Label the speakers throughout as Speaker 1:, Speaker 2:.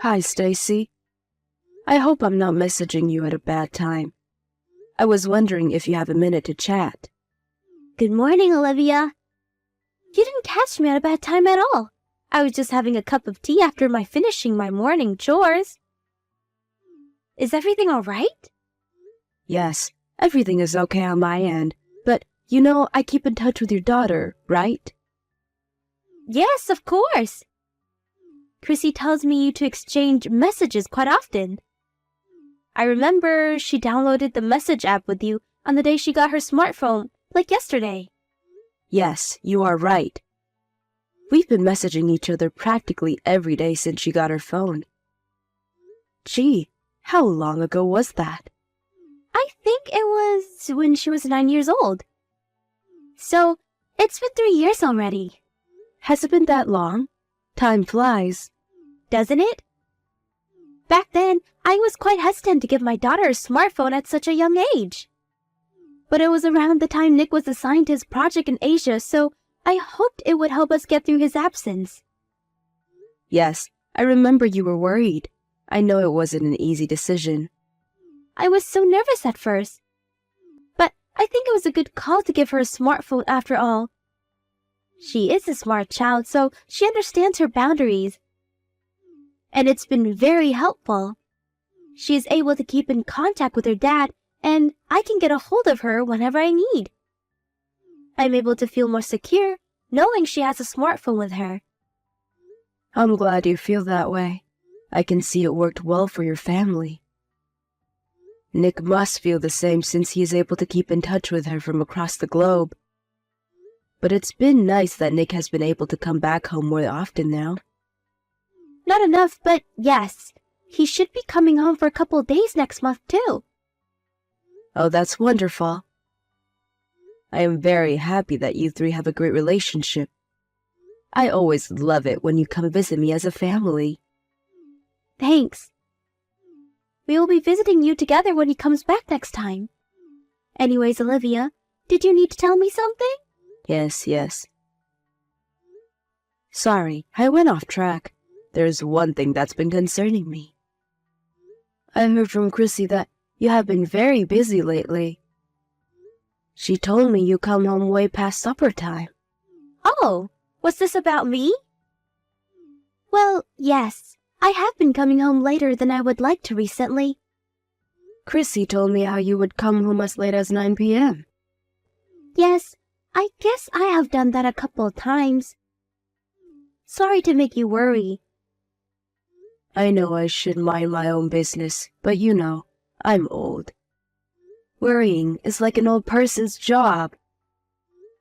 Speaker 1: Hi, Stacy. I hope I'm not messaging you at a bad time. I was wondering if you have a minute to chat.
Speaker 2: Good morning, Olivia. You didn't catch me at a bad time at all. I was just having a cup of tea after finishing my morning chores. Is everything all right?
Speaker 1: Yes, everything is okay on my end, but you know I keep in touch with your daughter, right?
Speaker 2: Yes, of course. Chrissy tells me you to exchange messages quite often. I remember she downloaded the message app with you on the day she got her smartphone, like yesterday.
Speaker 1: Yes, you are right. We've been messaging each other practically every day since she got her phone. Gee, how long ago was that?
Speaker 2: I think it was when she was 9 years old. So, it's been 3 years already.
Speaker 1: Has it been that long? Time flies.
Speaker 2: Doesn't it? Back then, I was quite hesitant to give my daughter a smartphone at such a young age. But it was around the time Nick was assigned to his project in Asia, so I hoped it would help us get through his absence.
Speaker 1: Yes, I remember you were worried. I know it wasn't an easy decision.
Speaker 2: I was so nervous at first. But I think it was a good call to give her a smartphone after all. She is a smart child, so she understands her boundaries. And it's been very helpful. She is able to keep in contact with her dad, and I can get a hold of her whenever I need. I'm able to feel more secure knowing she has a smartphone with her.
Speaker 1: I'm glad you feel that way. I can see it worked well for your family. Nick must feel the same since he is able to keep in touch with her from across the globe. But it's been nice that Nick has been able to come back home more often now.
Speaker 2: Not enough, but yes. He should be coming home for a couple days next month, too.
Speaker 1: Oh, that's wonderful. I am very happy that you three have a great relationship. I always love it when you come visit me as a family.
Speaker 2: Thanks. We will be visiting you together when he comes back next time. Anyways, Olivia, did you need to tell me something?
Speaker 1: Yes. Sorry, I went off track. There's one thing that's been concerning me. I heard from Chrissy that you have been very busy lately. She told me you come home way past supper time.
Speaker 2: Oh, was this about me? Well, yes. I have been coming home later than I would like to recently.
Speaker 1: Chrissy told me how you would come home as late as 9 p.m.
Speaker 2: Yes, I guess I have done that a couple of times. Sorry to make you worry.
Speaker 1: I know I should mind my own business, but you know, I'm old. Worrying is like an old person's job.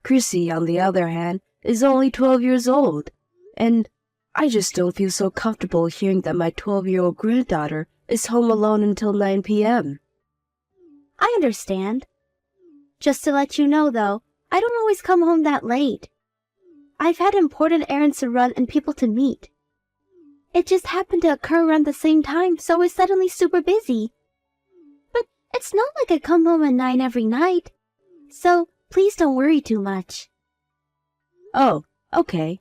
Speaker 1: Chrissy, on the other hand, is only 12 years old, and I just don't feel so comfortable hearing that my 12-year-old granddaughter is home alone until 9 p.m.
Speaker 2: I understand. Just to let you know, though, I don't always come home that late. I've had important errands to run and people to meet. It just happened to occur around the same time, so I was suddenly super busy. But it's not like I come home at 9 every night, so please don't worry too much.
Speaker 1: Oh, okay.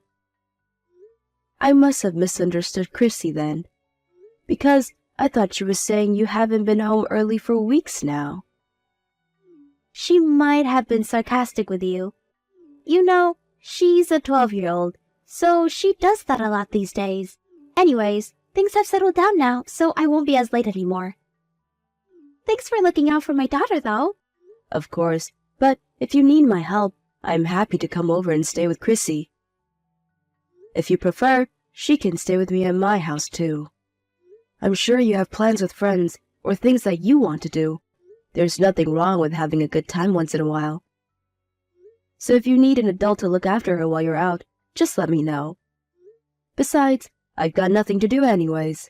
Speaker 1: I must have misunderstood Chrissy then, because I thought she was saying you haven't been home early for weeks now.
Speaker 2: She might have been sarcastic with you. You know, she's a 12-year-old, so she does that a lot these days. Anyways, things have settled down now, so I won't be as late anymore. Thanks for looking out for my daughter, though.
Speaker 1: Of course, but if you need my help, I'm happy to come over and stay with Chrissy. If you prefer, she can stay with me at my house, too. I'm sure you have plans with friends or things that you want to do. There's nothing wrong with having a good time once in a while. So if you need an adult to look after her while you're out, just let me know. Besides, I've got nothing to do anyways.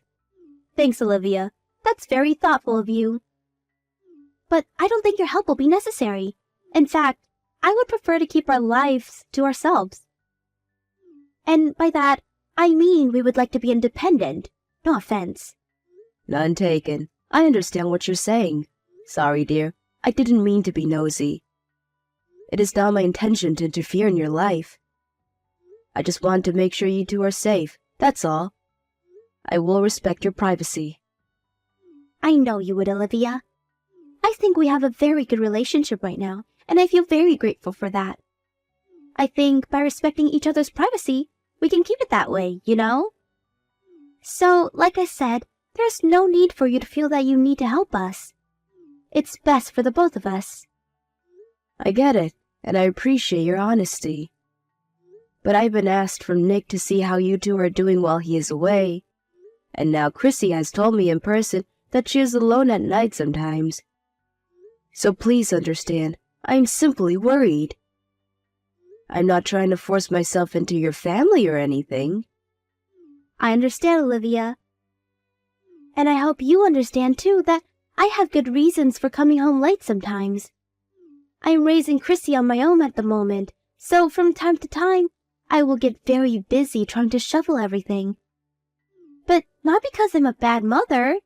Speaker 2: Thanks, Olivia. That's very thoughtful of you. But I don't think your help will be necessary. In fact, I would prefer to keep our lives to ourselves. And by that, I mean we would like to be independent. No offense.
Speaker 1: None taken. I understand what you're saying. Sorry, dear. I didn't mean to be nosy. It is not my intention to interfere in your life. I just want to make sure you two are safe, that's all. I will respect your privacy.
Speaker 2: I know you would, Olivia. I think we have a very good relationship right now, and I feel very grateful for that. I think by respecting each other's privacy, we can keep it that way, you know? So, like I said, there's no need for you to feel that you need to help us. It's best for the both of us.
Speaker 1: I get it, and I appreciate your honesty. But I've been asked from Nick to see how you two are doing while he is away. And now Chrissy has told me in person that she is alone at night sometimes. So please understand, I'm simply worried. I'm not trying to force myself into your family or anything.
Speaker 2: I understand, Olivia. And I hope you understand, too, that I have good reasons for coming home late sometimes. I'm raising Chrissy on my own at the moment, so from time to time, I will get very busy trying to shuffle everything. But not because I'm a bad mother.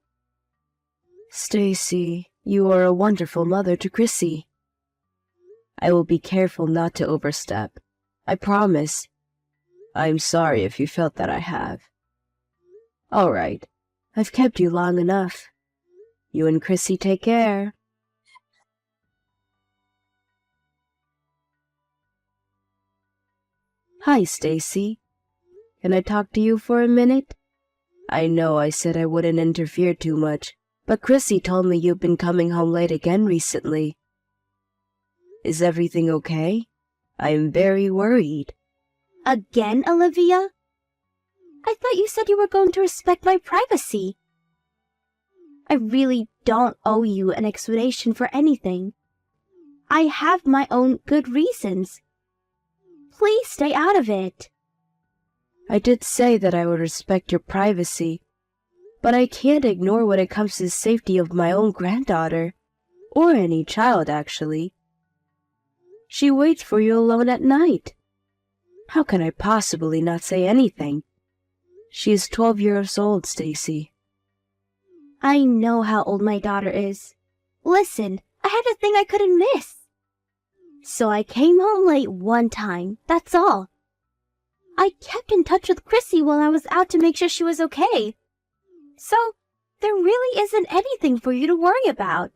Speaker 1: Stacy, you are a wonderful mother to Chrissy. I will be careful not to overstep. I promise. I'm sorry if you felt that I have. All right, I've kept you long enough. You and Chrissy take care. Hi, Stacy. Can I talk to you for a minute? I know I said I wouldn't interfere too much, but Chrissy told me you've been coming home late again recently. Is everything okay? I am very worried.
Speaker 2: Again, Olivia? I thought you said you were going to respect my privacy. I really don't owe you an explanation for anything. I have my own good reasons. Please stay out of it.
Speaker 1: I did say that I would respect your privacy, but I can't ignore when it comes to the safety of my own granddaughter, or any child, actually. She waits for you alone at night. How can I possibly not say anything? She is 12 years old, Stacy.
Speaker 2: I know how old my daughter is. Listen, I had a thing I couldn't miss. So I came home late one time, that's all. I kept in touch with Chrissy while I was out to make sure she was okay. So, there really isn't anything for you to worry about.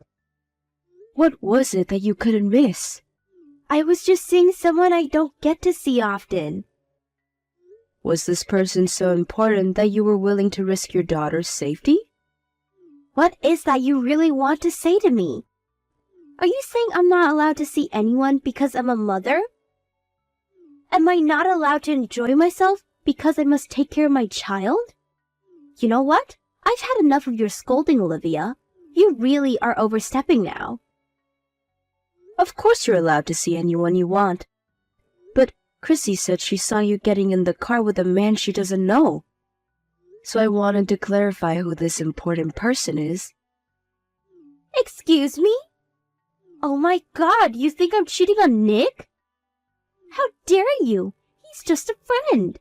Speaker 1: What was it that you couldn't miss?
Speaker 2: I was just seeing someone I don't get to see often.
Speaker 1: Was this person so important that you were willing to risk your daughter's safety?
Speaker 2: What is that you really want to say to me? Are you saying I'm not allowed to see anyone because I'm a mother? Am I not allowed to enjoy myself because I must take care of my child? You know what? I've had enough of your scolding, Olivia. You really are overstepping now.
Speaker 1: Of course you're allowed to see anyone you want. But Chrissy said she saw you getting in the car with a man she doesn't know. So I wanted to clarify who this important person is.
Speaker 2: Excuse me? Oh my God, you think I'm cheating on Nick? How dare you? He's just a friend.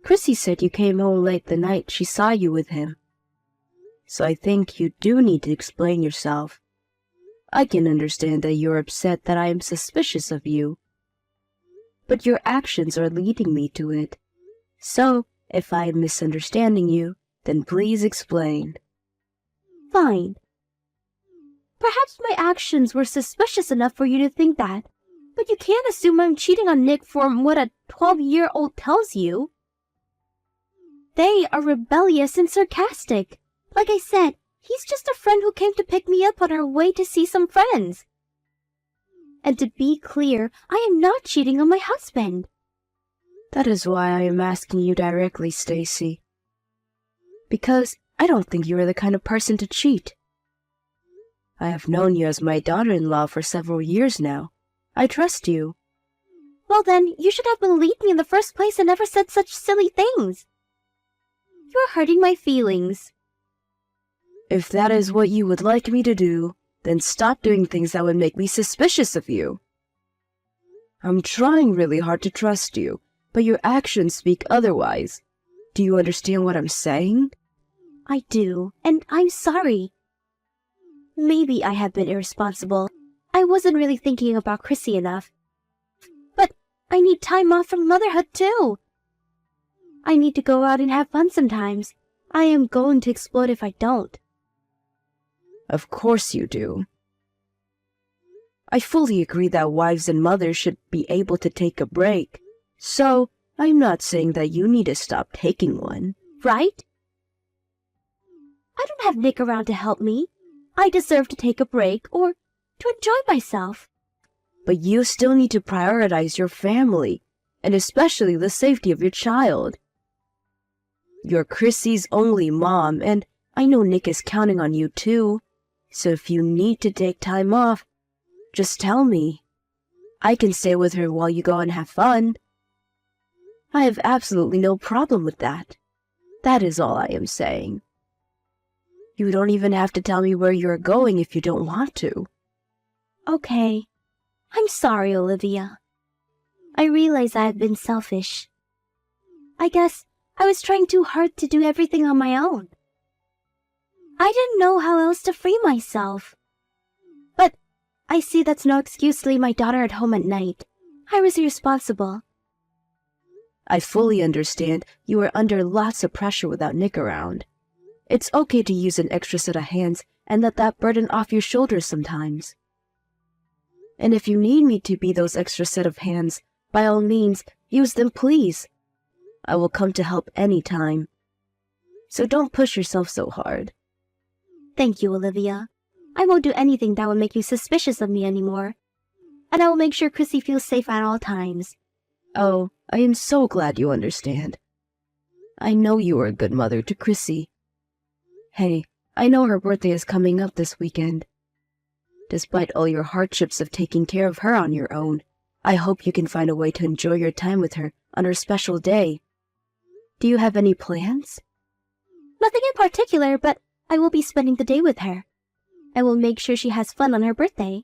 Speaker 1: Chrissy said you came home late the night she saw you with him. So I think you do need to explain yourself. I can understand that you're upset that I am suspicious of you. But your actions are leading me to it. So, if I am misunderstanding you, then please explain.
Speaker 2: Fine. Perhaps my actions were suspicious enough for you to think that, but you can't assume I'm cheating on Nick from what a 12-year-old tells you. They are rebellious and sarcastic. Like I said, he's just a friend who came to pick me up on our way to see some friends. And to be clear, I am not cheating on my husband.
Speaker 1: That is why I am asking you directly, Stacy. Because I don't think you are the kind of person to cheat. I have known you as my daughter-in-law for several years now. I trust you.
Speaker 2: Well then, you should have believed me in the first place and never said such silly things. You're hurting my feelings.
Speaker 1: If that is what you would like me to do, then stop doing things that would make me suspicious of you. I'm trying really hard to trust you, but your actions speak otherwise. Do you understand what I'm saying?
Speaker 2: I do, and I'm sorry. Maybe I have been irresponsible. I wasn't really thinking about Chrissy enough. But I need time off from motherhood too. I need to go out and have fun sometimes. I am going to explode if I don't.
Speaker 1: Of course you do. I fully agree that wives and mothers should be able to take a break. So, I'm not saying that you need to stop taking one.
Speaker 2: Right? I don't have Nick around to help me. I deserve to take a break or to enjoy myself.
Speaker 1: But you still need to prioritize your family, and especially the safety of your child. You're Chrissy's only mom, and I know Nick is counting on you too. So if you need to take time off, just tell me. I can stay with her while you go and have fun. I have absolutely no problem with that. That is all I am saying. You don't even have to tell me where you're going if you don't want to.
Speaker 2: Okay. I'm sorry, Olivia. I realize I have been selfish. I guess I was trying too hard to do everything on my own. I didn't know how else to free myself. But I see that's no excuse to leave my daughter at home at night. I was irresponsible.
Speaker 1: I fully understand you are under lots of pressure without Nick around. It's okay to use an extra set of hands and let that burden off your shoulders sometimes. And if you need me to be those extra set of hands, by all means, use them, please. I will come to help any time. So don't push yourself so hard.
Speaker 2: Thank you, Olivia. I won't do anything that will make you suspicious of me anymore. And I will make sure Chrissy feels safe at all times.
Speaker 1: Oh, I am so glad you understand. I know you are a good mother to Chrissy. Hey, I know her birthday is coming up this weekend. Despite all your hardships of taking care of her on your own, I hope you can find a way to enjoy your time with her on her special day. Do you have any plans?
Speaker 2: Nothing in particular, but I will be spending the day with her. I will make sure she has fun on her birthday.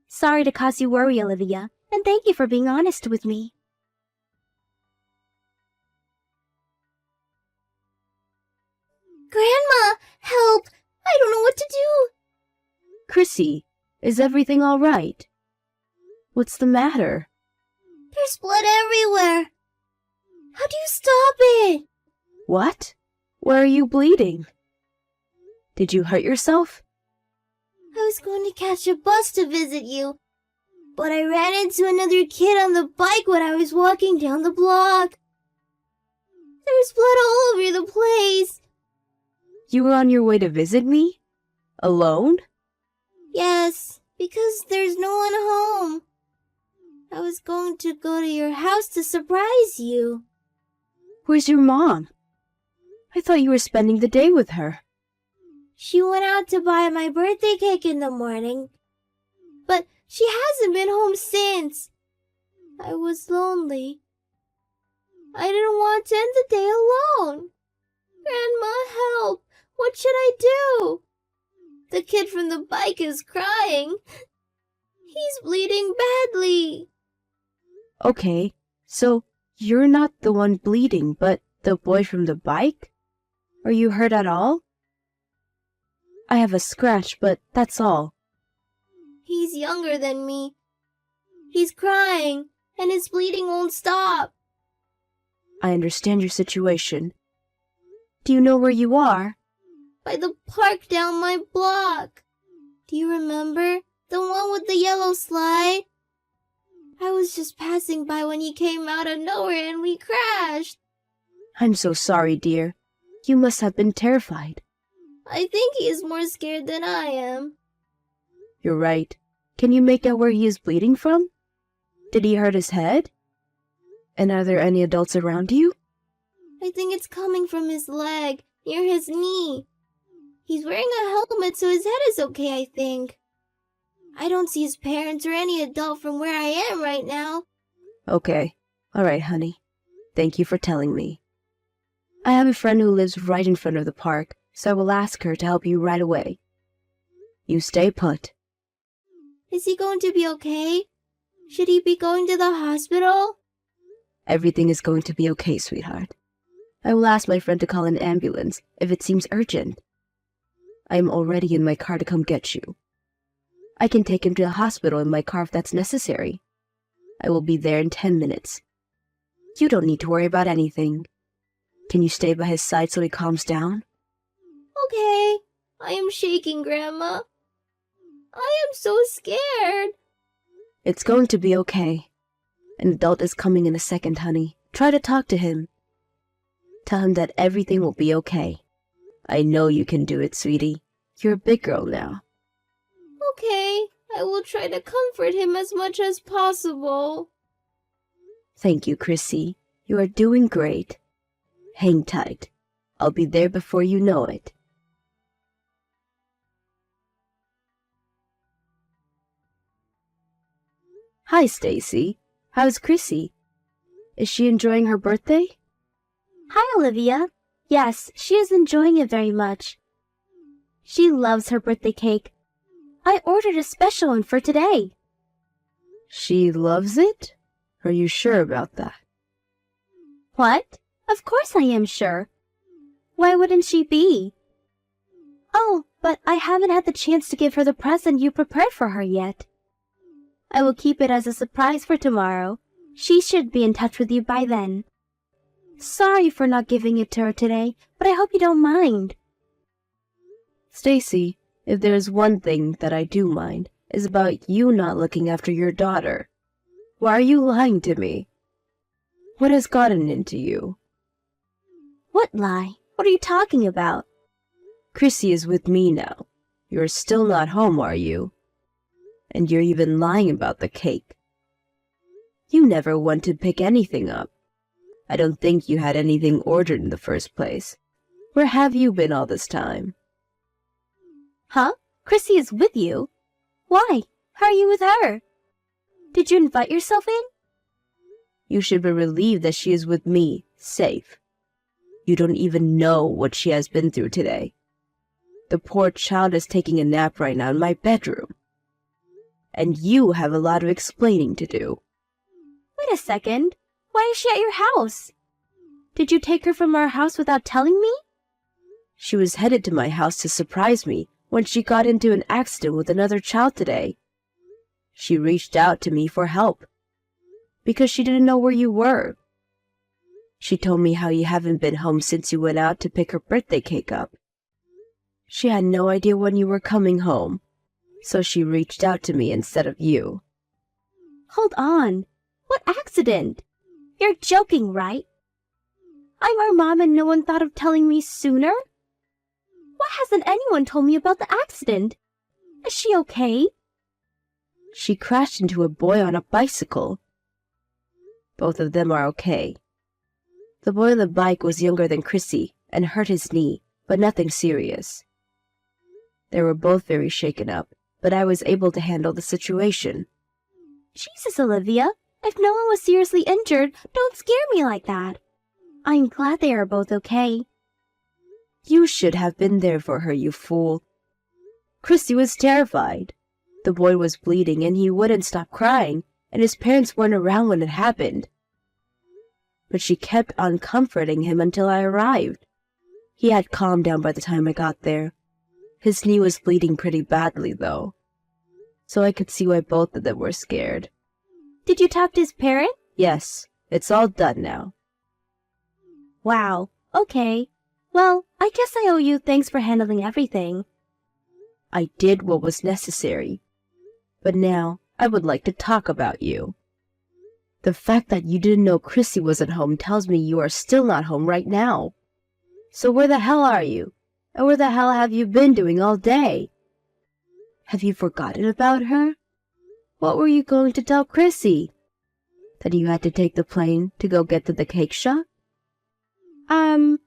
Speaker 2: Sorry to cause you worry, Olivia, and thank you for being honest with me.
Speaker 3: Grandma, help! I don't know what to do!
Speaker 1: Chrissy, is everything all right? What's the matter?
Speaker 3: There's blood everywhere! How do you stop it?
Speaker 1: What? Where are you bleeding? Did you hurt yourself?
Speaker 3: I was going to catch a bus to visit you, but I ran into another kid on the bike when I was walking down the block. There's blood all over the place.
Speaker 1: You were on your way to visit me? Alone?
Speaker 3: Yes, because there's no one home. I was going to go to your house to surprise you.
Speaker 1: Where's your mom? I thought you were spending the day with her.
Speaker 3: She went out to buy my birthday cake in the morning, but she hasn't been home since. I was lonely. I didn't want to end the day alone. Grandma, help! What should I do? The kid from the bike is crying. He's bleeding badly.
Speaker 1: Okay, so you're not the one bleeding, but the boy from the bike? Are you hurt at all? I have a scratch, but that's all.
Speaker 3: He's younger than me. He's crying, and his bleeding won't stop.
Speaker 1: I understand your situation. Do you know where you are?
Speaker 3: By the park down my block. Do you remember? The one with the yellow slide? I was just passing by when he came out of nowhere and we crashed.
Speaker 1: I'm so sorry, dear. You must have been terrified.
Speaker 3: I think he is more scared than I am.
Speaker 1: You're right. Can you make out where he is bleeding from? Did he hurt his head? And are there any adults around you?
Speaker 3: I think it's coming from his leg, near his knee. He's wearing a helmet, so his head is okay, I think. I don't see his parents or any adult from where I am right now.
Speaker 1: Okay. All right, honey. Thank you for telling me. I have a friend who lives right in front of the park, so I will ask her to help you right away. You stay put.
Speaker 3: Is he going to be okay? Should he be going to the hospital?
Speaker 1: Everything is going to be okay, sweetheart. I will ask my friend to call an ambulance if it seems urgent. I am already in my car to come get you. I can take him to the hospital in my car if that's necessary. I will be there in 10 minutes. You don't need to worry about anything. Can you stay by his side so he calms down?
Speaker 3: Okay. I am shaking, Grandma. I am so scared.
Speaker 1: It's going to be okay. An adult is coming in a second, honey. Try to talk to him. Tell him that everything will be okay. I know you can do it, sweetie. You're a big girl now.
Speaker 3: Okay. I will try to comfort him as much as possible.
Speaker 1: Thank you, Chrissy. You are doing great. Hang tight. I'll be there before you know it. Hi, Stacy. How's Chrissy? Is she enjoying her birthday?
Speaker 2: Hi, Olivia. Yes, she is enjoying it very much. She loves her birthday cake. I ordered a special one for today.
Speaker 1: She loves it? Are you sure about that?
Speaker 2: What? Of course I am sure. Why wouldn't she be? Oh, but I haven't had the chance to give her the present you prepared for her yet. I will keep it as a surprise for tomorrow. She should be in touch with you by then. Sorry for not giving it to her today, but I hope you don't mind.
Speaker 1: Stacy, if there is one thing that I do mind, is about you not looking after your daughter. Why are you lying to me? What has gotten into you?
Speaker 2: What lie? What are you talking about?
Speaker 1: Chrissy is with me now. You're still not home, are you? And you're even lying about the cake. You never want to pick anything up. I don't think you had anything ordered in the first place. Where have you been all this time?
Speaker 2: Huh? Chrissy is with you? Why? How are you with her? Did you invite yourself in?
Speaker 1: You should be relieved that she is with me, safe. You don't even know what she has been through today. The poor child is taking a nap right now in my bedroom. And you have a lot of explaining to do.
Speaker 2: Wait a second. Why is she at your house? Did you take her from our house without telling me?
Speaker 1: She was headed to my house to surprise me when she got into an accident with another child today. She reached out to me for help because she didn't know where you were. She told me how you haven't been home since you went out to pick her birthday cake up. She had no idea when you were coming home, so she reached out to me instead of you.
Speaker 2: Hold on. What accident? You're joking, right? I'm her mom and no one thought of telling me sooner? Why hasn't anyone told me about the accident? Is she okay?
Speaker 1: She crashed into a boy on a bicycle. Both of them are okay. The boy on the bike was younger than Chrissy and hurt his knee, but nothing serious. They were both very shaken up, but I was able to handle the situation.
Speaker 2: Jesus, Olivia. If no one was seriously injured, don't scare me like that. I'm glad they are both okay.
Speaker 1: You should have been there for her, you fool. Chrissy was terrified. The boy was bleeding and he wouldn't stop crying, and his parents weren't around when it happened. But she kept on comforting him until I arrived. He had calmed down by the time I got there. His knee was bleeding pretty badly, though, so I could see why both of them were scared.
Speaker 2: Did you talk to his parent?
Speaker 1: Yes, it's all done now.
Speaker 2: Wow, okay. Well, I guess I owe you thanks for handling everything.
Speaker 1: I did what was necessary. But now, I would like to talk about you. The fact that you didn't know Chrissy wasn't home tells me you are still not home right now. So where the hell are you? And where the hell have you been doing all day? Have you forgotten about her? What were you going to tell Chrissy? That you had to take the plane to go get to the cake shop?
Speaker 2: I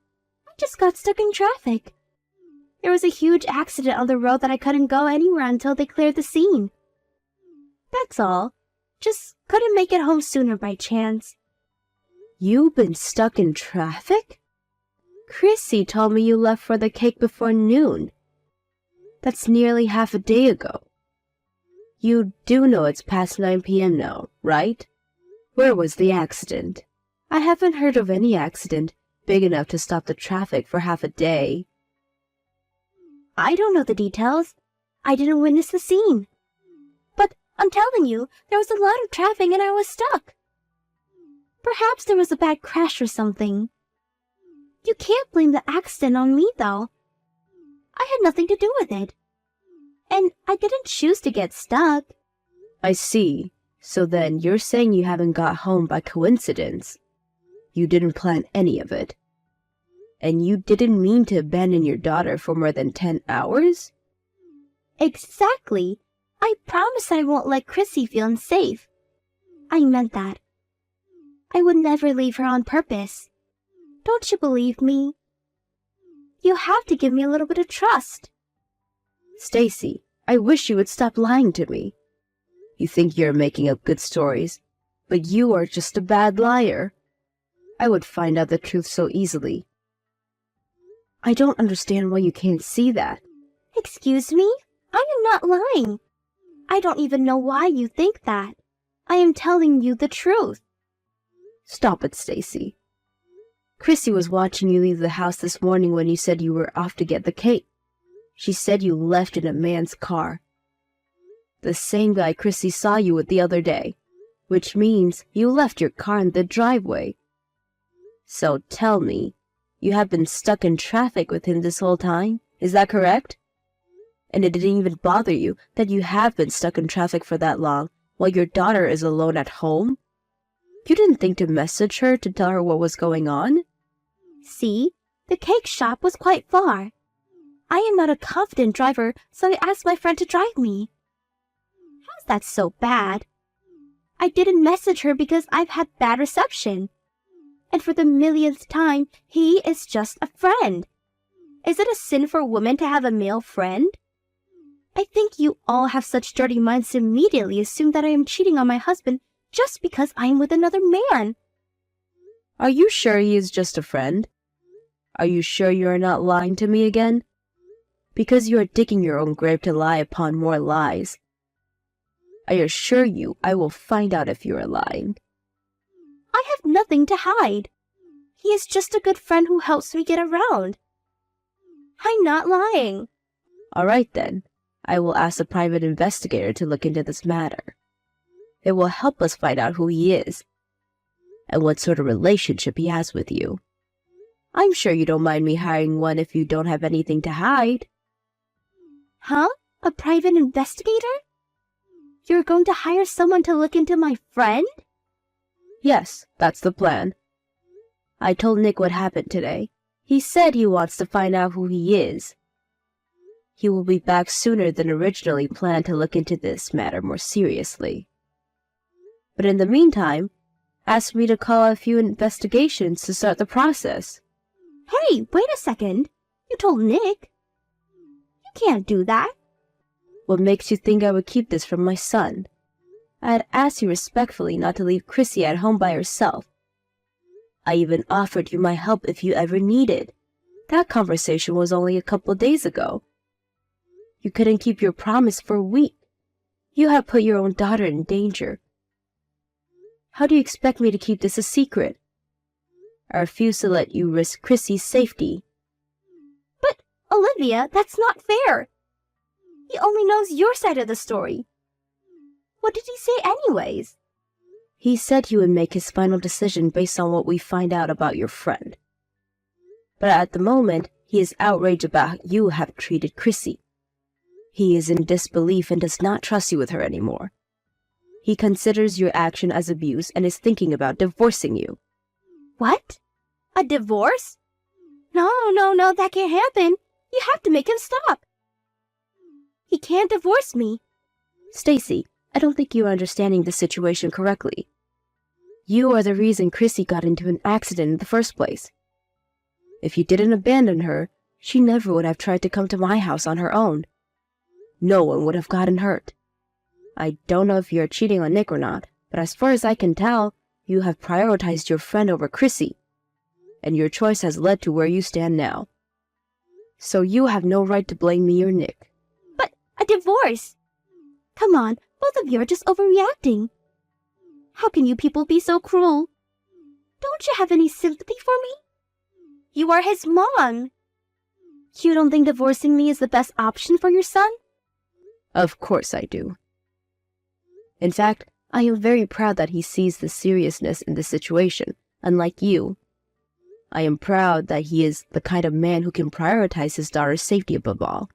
Speaker 2: just got stuck in traffic. There was a huge accident on the road that I couldn't go anywhere until they cleared the scene. That's all. Just couldn't make it home sooner by chance.
Speaker 1: You've been stuck in traffic? Chrissy told me you left for the cake before noon. That's nearly half a day ago. You do know it's past 9 p.m. now, right? Where was the accident? I haven't heard of any accident big enough to stop the traffic for half a day.
Speaker 2: I don't know the details. I didn't witness the scene. But I'm telling you, there was a lot of traffic and I was stuck. Perhaps there was a bad crash or something. You can't blame the accident on me, though. I had nothing to do with it. And I didn't choose to get stuck.
Speaker 1: I see. So then you're saying you haven't got home by coincidence. You didn't plan any of it. And you didn't mean to abandon your daughter for more than 10 hours?
Speaker 2: Exactly. I promise I won't let Chrissy feel unsafe. I meant that. I would never leave her on purpose. Don't you believe me? You have to give me a little bit of trust.
Speaker 1: Stacy, I wish you would stop lying to me. You think you're making up good stories, but you are just a bad liar. I would find out the truth so easily. I don't understand why you can't see that.
Speaker 2: Excuse me? I am not lying. I don't even know why you think that. I am telling you the truth.
Speaker 1: Stop it, Stacy. Chrissy was watching you leave the house this morning when you said you were off to get the cake. She said you left in a man's car. The same guy Chrissy saw you with the other day, which means you left your car in the driveway. So tell me, you have been stuck in traffic with him this whole time? Is that correct? And it didn't even bother you that you have been stuck in traffic for that long while your daughter is alone at home? You didn't think to message her to tell her what was going on?
Speaker 2: See, the cake shop was quite far. I am not a confident driver, so I asked my friend to drive me. How's that so bad? I didn't message her because I've had bad reception. And for the millionth time, he is just a friend. Is it a sin for a woman to have a male friend? I think you all have such dirty minds to immediately assume that I am cheating on my husband just because I am with another man.
Speaker 1: Are you sure he is just a friend? Are you sure you are not lying to me again? Because you are digging your own grave to lie upon more lies. I assure you I will find out if you are lying.
Speaker 2: I have nothing to hide. He is just a good friend who helps me get around. I'm not lying.
Speaker 1: All right then. I will ask a private investigator to look into this matter. It will help us find out who he is and what sort of relationship he has with you. I'm sure you don't mind me hiring one if you don't have anything to hide.
Speaker 2: Huh? A private investigator? You're going to hire someone to look into my friend?
Speaker 1: Yes, that's the plan. I told Nick what happened today. He said he wants to find out who he is. He will be back sooner than originally planned to look into this matter more seriously. But in the meantime, ask me to call a few investigations to start the process.
Speaker 2: Hey, wait a second. You told Nick. You can't do that.
Speaker 1: What makes you think I would keep this from my son? I had asked you respectfully not to leave Chrissy at home by herself. I even offered you my help if you ever needed. That conversation was only a couple of days ago. You couldn't keep your promise for a week. You have put your own daughter in danger. How do you expect me to keep this a secret? I refuse to let you risk Chrissy's safety.
Speaker 2: But, Olivia, that's not fair. He only knows your side of the story. What did he say anyways?
Speaker 1: He said he would make his final decision based on what we find out about your friend. But at the moment, he is outraged about how you have treated Chrissy. He is in disbelief and does not trust you with her anymore. He considers your action as abuse and is thinking about divorcing you.
Speaker 2: What? A divorce? No, that can't happen. You have to make him stop. He can't divorce me.
Speaker 1: Stacy, I don't think you are understanding the situation correctly. You are the reason Chrissy got into an accident in the first place. If you didn't abandon her, she never would have tried to come to my house on her own. No one would have gotten hurt. I don't know if you're cheating on Nick or not, but as far as I can tell, you have prioritized your friend over Chrissy, and your choice has led to where you stand now. So you have no right to blame me or Nick.
Speaker 2: But a divorce? Come on, both of you are just overreacting. How can you people be so cruel? Don't you have any sympathy for me? You are his mom. You don't think divorcing me is the best option for your son?
Speaker 1: Of course I do. In fact, I am very proud that he sees the seriousness in the situation, unlike you. I am proud that he is the kind of man who can prioritize his daughter's safety above all.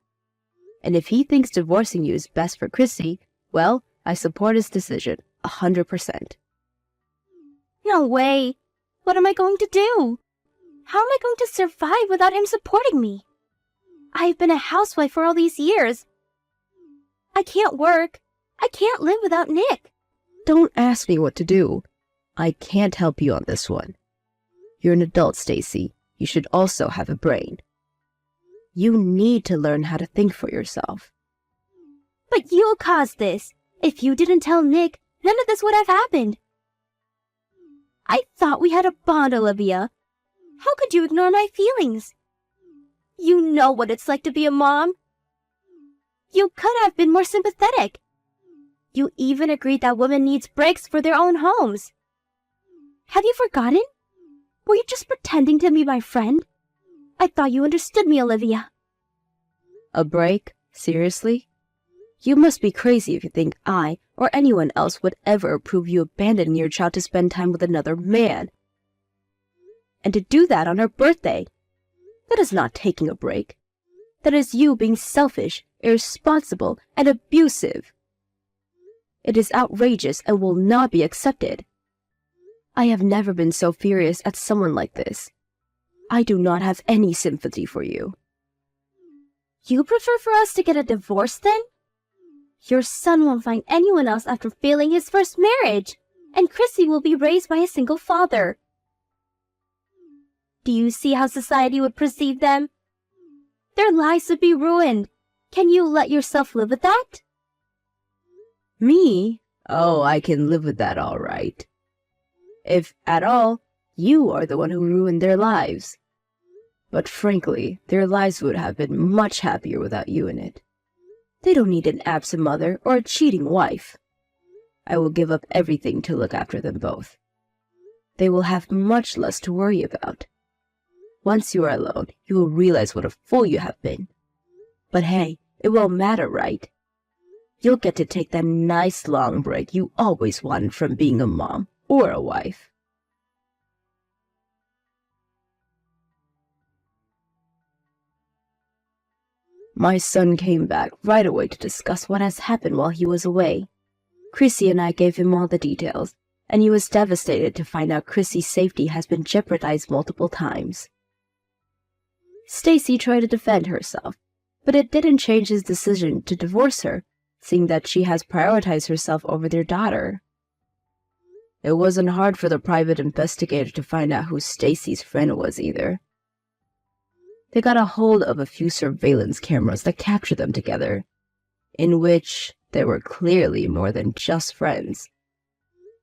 Speaker 1: And if he thinks divorcing you is best for Chrissy, well, I support his decision 100%.
Speaker 2: No way. What am I going to do? How am I going to survive without him supporting me? I've been a housewife for all these years. I can't work. I can't live without Nick.
Speaker 1: Don't ask me what to do. I can't help you on this one. You're an adult, Stacy. You should also have a brain. You need to learn how to think for yourself.
Speaker 2: But you caused this. If you didn't tell Nick, none of this would have happened. I thought we had a bond, Olivia. How could you ignore my feelings? You know what it's like to be a mom. You could have been more sympathetic. You even agreed that women need breaks for their own homes. Have you forgotten? Were you just pretending to be my friend? I thought you understood me, Olivia.
Speaker 1: A break? Seriously? You must be crazy if you think I or anyone else would ever approve you abandoning your child to spend time with another man. And to do that on her birthday. That is not taking a break. That is you being selfish, irresponsible, and abusive. It is outrageous and will not be accepted. I have never been so furious at someone like this. I do not have any sympathy for you.
Speaker 2: You prefer for us to get a divorce then? Your son won't find anyone else after failing his first marriage, and Chrissy will be raised by a single father. Do you see how society would perceive them? Their lives would be ruined. Can you let yourself live with that?
Speaker 1: Me? Oh, I can live with that all right. If at all, you are the one who ruined their lives. But frankly, their lives would have been much happier without you in it. They don't need an absent mother or a cheating wife. I will give up everything to look after them both. They will have much less to worry about. Once you are alone, you will realize what a fool you have been. But hey, it won't matter, right? You'll get to take that nice long break you always wanted from being a mom or a wife. My son came back right away to discuss what has happened while he was away. Chrissy and I gave him all the details, and he was devastated to find out Chrissy's safety has been jeopardized multiple times. Stacy tried to defend herself, but it didn't change his decision to divorce her, seeing that she has prioritized herself over their daughter. It wasn't hard for the private investigator to find out who Stacy's friend was either. They got a hold of a few surveillance cameras that captured them together, in which they were clearly more than just friends.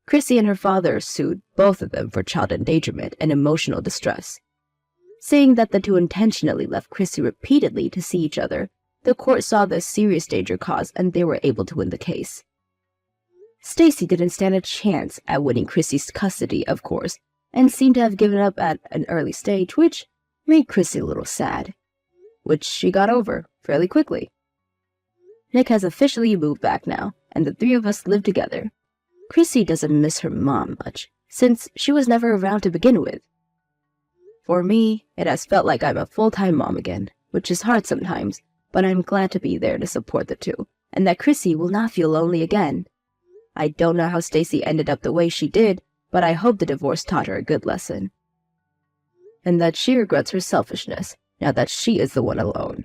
Speaker 1: Chrissy and her father sued both of them for child endangerment and emotional distress. Saying that the two intentionally left Chrissy repeatedly to see each other, the court saw the serious danger caused and they were able to win the case. Stacy didn't stand a chance at winning Chrissy's custody, of course, and seemed to have given up at an early stage, which made Chrissy a little sad, which she got over fairly quickly. Nick has officially moved back now, and the three of us live together. Chrissy doesn't miss her mom much, since she was never around to begin with. For me, it has felt like I'm a full-time mom again, which is hard sometimes, but I'm glad to be there to support the two, and that Chrissy will not feel lonely again. I don't know how Stacy ended up the way she did, but I hope the divorce taught her a good lesson. And that she regrets her selfishness, now that she is the one alone.